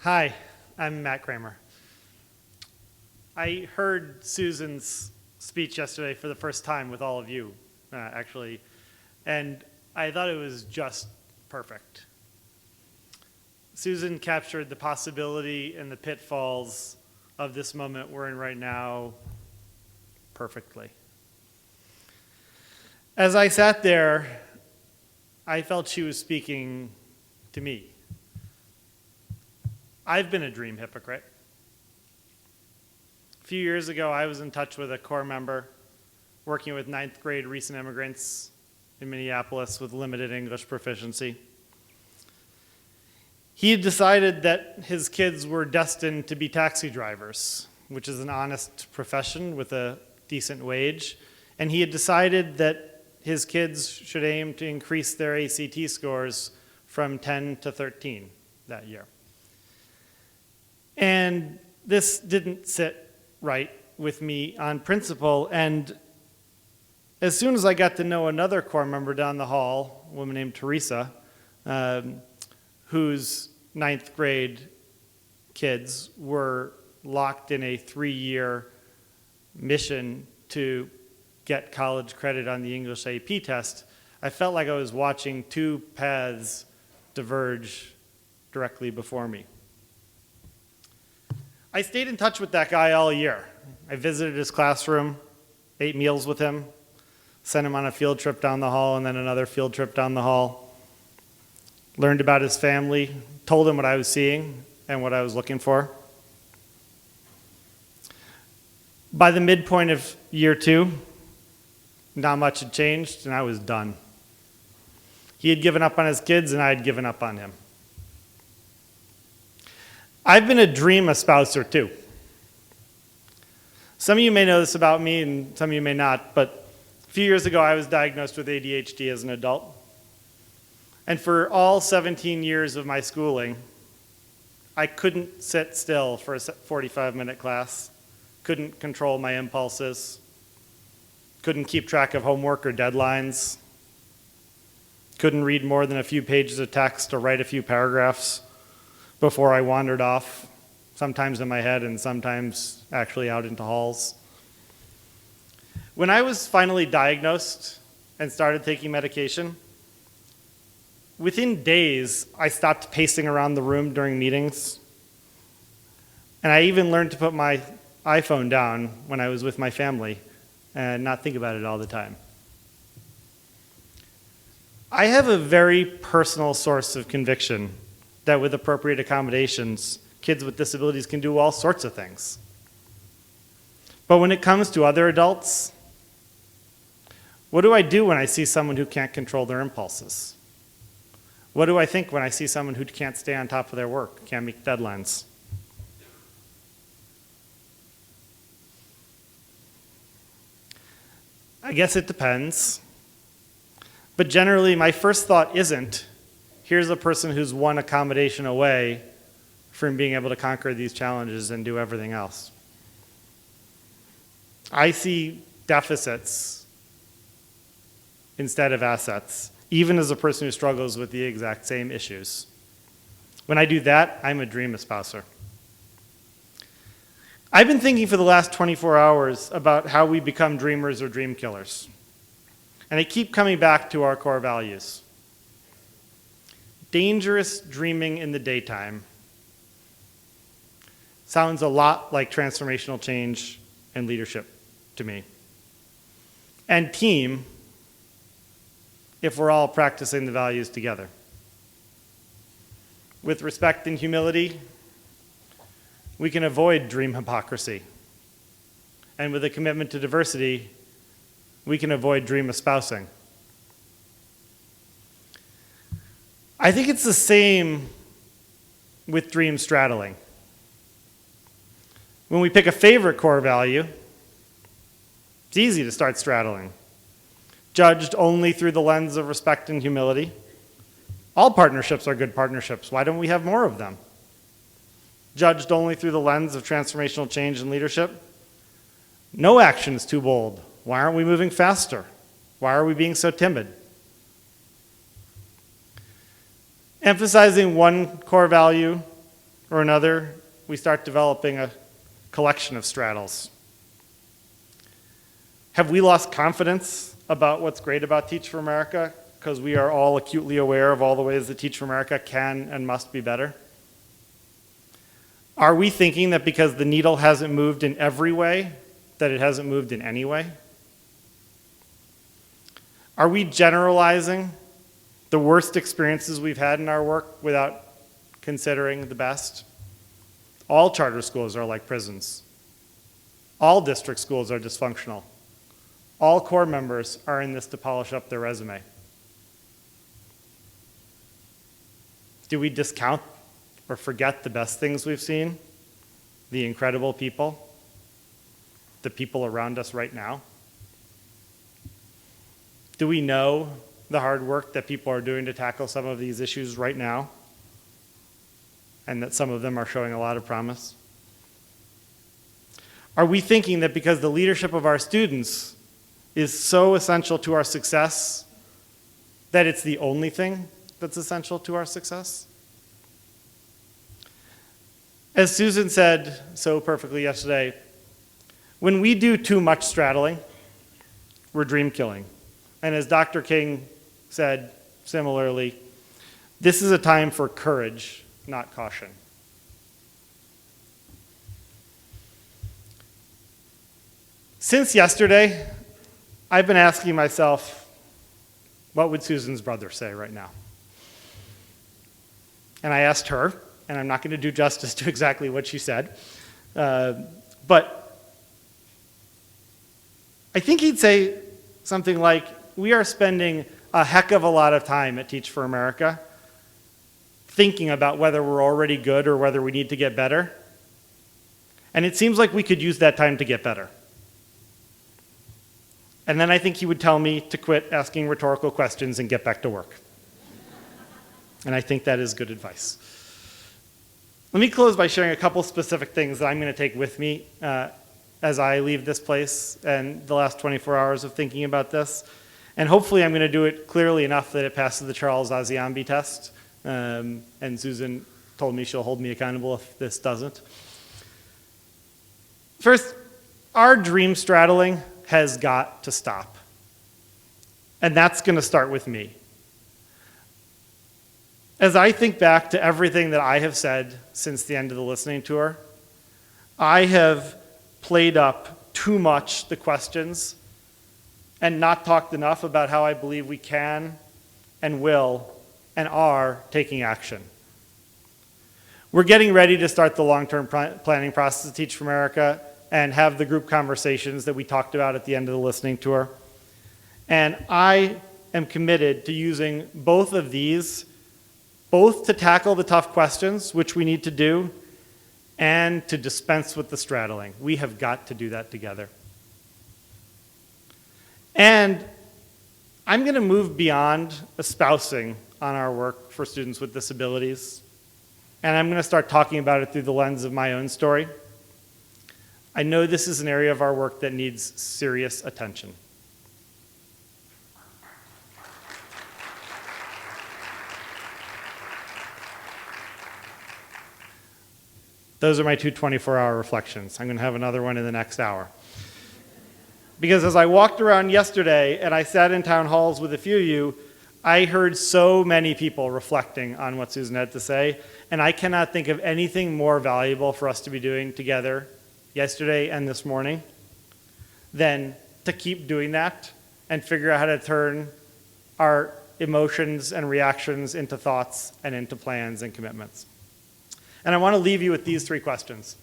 Hi, I'm Matt Kramer. I heard Susan's speech yesterday for the first time with all of you, actually, and I thought it was just perfect. Susan captured the possibility and the pitfalls of this moment we're in right now perfectly. As I sat there, I felt she was speaking to me. I've been a dream hypocrite. A few years ago, I was in touch with a Corps member working with ninth grade recent immigrants in Minneapolis with limited English proficiency. He had decided that his kids were destined to be taxi drivers, which is an honest profession with a decent wage, and he had decided that his kids should aim to increase their ACT scores from 10 to 13 that year. And this didn't sit right with me on principle, and as soon as I got to know another Corps member down the hall, a woman named Teresa, whose ninth grade kids were locked in a 3-year mission to get college credit on the English AP test, I felt like I was watching two paths diverge directly before me. I stayed in touch with that guy all year. I visited his classroom, ate meals with him, sent him on a field trip down the hall and then another field trip down the hall, learned about his family, told him what I was seeing and what I was looking for. By the midpoint of year 2, not much had changed and I was done. He had given up on his kids and I had given up on him. I've been a dream espouser too. Some of you may know this about me and some of you may not, but a few years ago I was diagnosed with ADHD as an adult. And for all 17 years of my schooling, I couldn't sit still for a 45-minute class, couldn't control my impulses, couldn't keep track of homework or deadlines, couldn't read more than a few pages of text or write a few paragraphs before I wandered off, sometimes in my head and sometimes actually out into halls. When I was finally diagnosed and started taking medication, within days, I stopped pacing around the room during meetings, and I even learned to put my iPhone down when I was with my family and not think about it all the time. I have a very personal source of conviction that with appropriate accommodations, kids with disabilities can do all sorts of things. But when it comes to other adults, what do I do when I see someone who can't control their impulses? What do I think when I see someone who can't stay on top of their work, can't meet deadlines? I guess it depends. But generally, my first thought isn't, here's a person who's one accommodation away from being able to conquer these challenges and do everything else. I see deficits instead of assets, even as a person who struggles with the exact same issues. When I do that, I'm a dream espouser. I've been thinking for the last 24 hours about how we become dreamers or dream killers. And I keep coming back to our core values. Dangerous dreaming in the daytime sounds a lot like transformational change and leadership to me. And team, if we're all practicing the values together. With respect and humility, we can avoid dream hypocrisy. And with a commitment to diversity, we can avoid dream espousing. I think it's the same with dream straddling. When we pick a favorite core value, it's easy to start straddling. Judged only through the lens of respect and humility. All partnerships are good partnerships. Why don't we have more of them? Judged only through the lens of transformational change and leadership. No action is too bold. Why aren't we moving faster? Why are we being so timid? Emphasizing one core value or another, we start developing a collection of straddles. Have we lost confidence about what's great about Teach for America because we are all acutely aware of all the ways that Teach for America can and must be better? Are we thinking that because the needle hasn't moved in every way, that it hasn't moved in any way? Are we generalizing the worst experiences we've had in our work without considering the best? All charter schools are like prisons. All district schools are dysfunctional. All core members are in this to polish up their resume. Do we discount or forget the best things we've seen? The incredible people? The people around us right now? Do we know the hard work that people are doing to tackle some of these issues right now? And that some of them are showing a lot of promise? Are we thinking that because the leadership of our students is so essential to our success, that it's the only thing that's essential to our success? As Susan said so perfectly yesterday, when we do too much straddling, we're dream killing. And as Dr. King said similarly, this is a time for courage, not caution. Since yesterday, I've been asking myself, what would Susan's brother say right now? And I asked her, and I'm not going to do justice to exactly what she said, but I think he'd say something like, we are spending a heck of a lot of time at Teach for America thinking about whether we're already good or whether we need to get better. And it seems like we could use that time to get better. And then I think he would tell me to quit asking rhetorical questions and get back to work. And I think that is good advice. Let me close by sharing a couple specific things that I'm going to take with me as I leave this place and the last 24 hours of thinking about this. And hopefully I'm going to do it clearly enough that it passes the Charles Aziambi test. And Susan told me she'll hold me accountable if this doesn't. First, our dream straddling has got to stop. And that's going to start with me. As I think back to everything that I have said since the end of the listening tour, I have played up too much the questions and not talked enough about how I believe we can and will and are taking action. We're getting ready to start the long-term planning process of Teach for America and have the group conversations that we talked about at the end of the listening tour. And I am committed to using both of these, both to tackle the tough questions, which we need to do, and to dispense with the straddling. We have got to do that together. And I'm going to move beyond espousing on our work for students with disabilities, and I'm going to start talking about it through the lens of my own story. I know this is an area of our work that needs serious attention. Those are my two 24-hour reflections. I'm going to have another one in the next hour. Because as I walked around yesterday and I sat in town halls with a few of you, I heard so many people reflecting on what Susan had to say, and I cannot think of anything more valuable for us to be doing together yesterday and this morning than to keep doing that and figure out how to turn our emotions and reactions into thoughts and into plans and commitments. And I want to leave you with these three questions.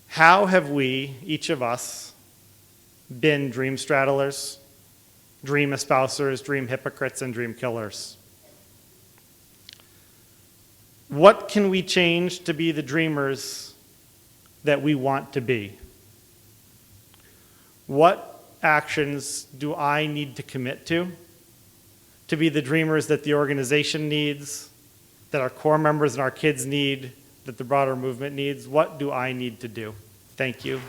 How have we, each of us, been dream straddlers, dream espousers, dream hypocrites, and dream killers? What can we change to be the dreamers that we want to be? What actions do I need to commit to be the dreamers that the organization needs, that our core members and our kids need, that the broader movement needs? What do I need to do? Thank you.